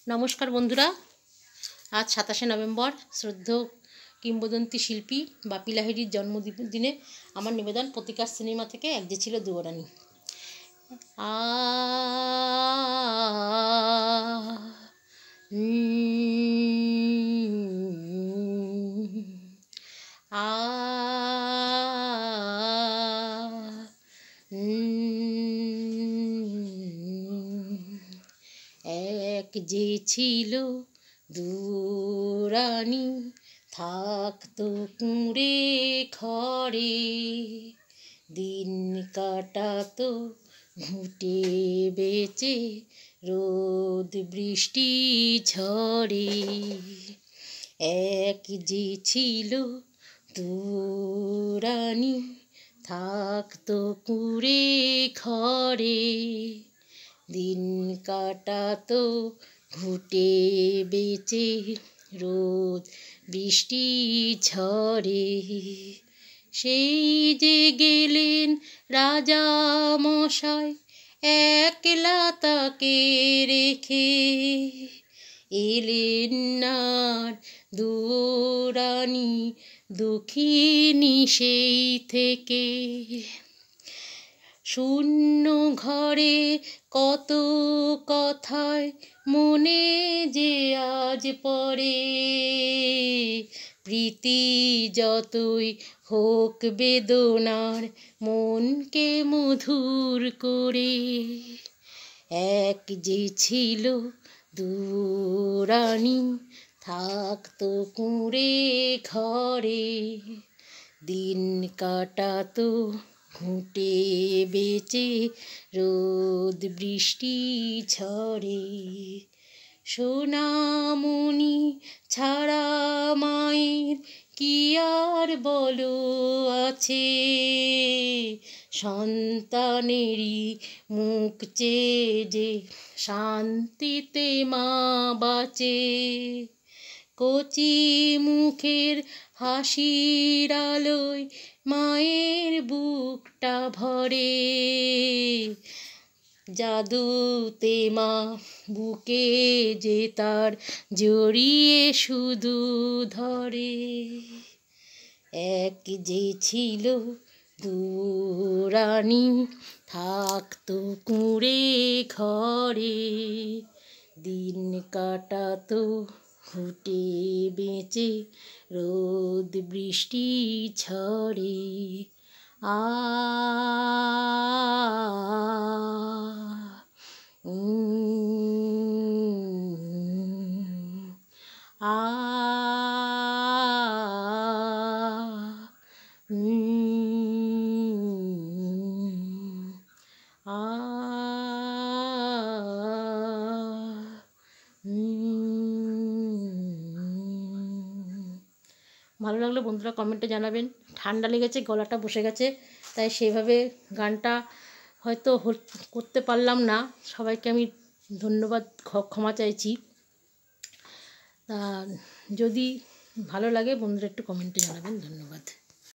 नमस्कार बंधुरा आज 27 नवेम्बर श्रद्धेय किंबदंती शिल्पी बापी लाहिड़ीर जन्मदिने आमार निवेदन प्रतिकार सिनेमा थेके एक जे छिलो दुयोरानी। एक जे छिलो दुरानी थाकतो कुँड़े घरे दिन काटातो घुटे बेचे रोद बृष्टि झड़े। एक जे छिलो दुरानी थाकतो कुँड़े घरे दिन काटातो घुटे बेचे रोद बृष्टि झड़े। सेई जे गेलेन राजा मशाई एकला ताके रेखे एलेन नार दुरानी दुखिनी सेई थेके। शून्य घरे कत कथाय मने जे आज पड़े प्रीति जतई होक बेदनार मन के मधुर करे। एक जे छिलो दुरानी थाकतो कुँड़े घरे दिन काटातो घुटे बेचे रोद बृष्टि झड़े। सोनामणि छाड़ा मायेर कि आर बलो आछे सन्तानेरी मुख चेये जे शान्तिते मा बाँचे। कचि मुखेर हासिर आलोय मायेर बुकटा भरे जादुते मा बुके जे तार जड़िए शुधु धरे। एक जे छिलो दुरानी थाकतो कुँड़े घरे दिन काटातो घुटे बेचे रोद बृष्टि झड़े। ভালো লাগলে বন্ধুরা কমেন্টে জানাবেন। ঠান্ডা লেগেছে, গলাটা বসে গেছে, তাই সেভাবে গানটা হয়তো করতে পারলাম না। সবাইকে আমি ধন্যবাদ, ক্ষমা চাইছি। যদি ভালো লাগে বন্ধুরা একটু কমেন্টে জানাবেন। ধন্যবাদ।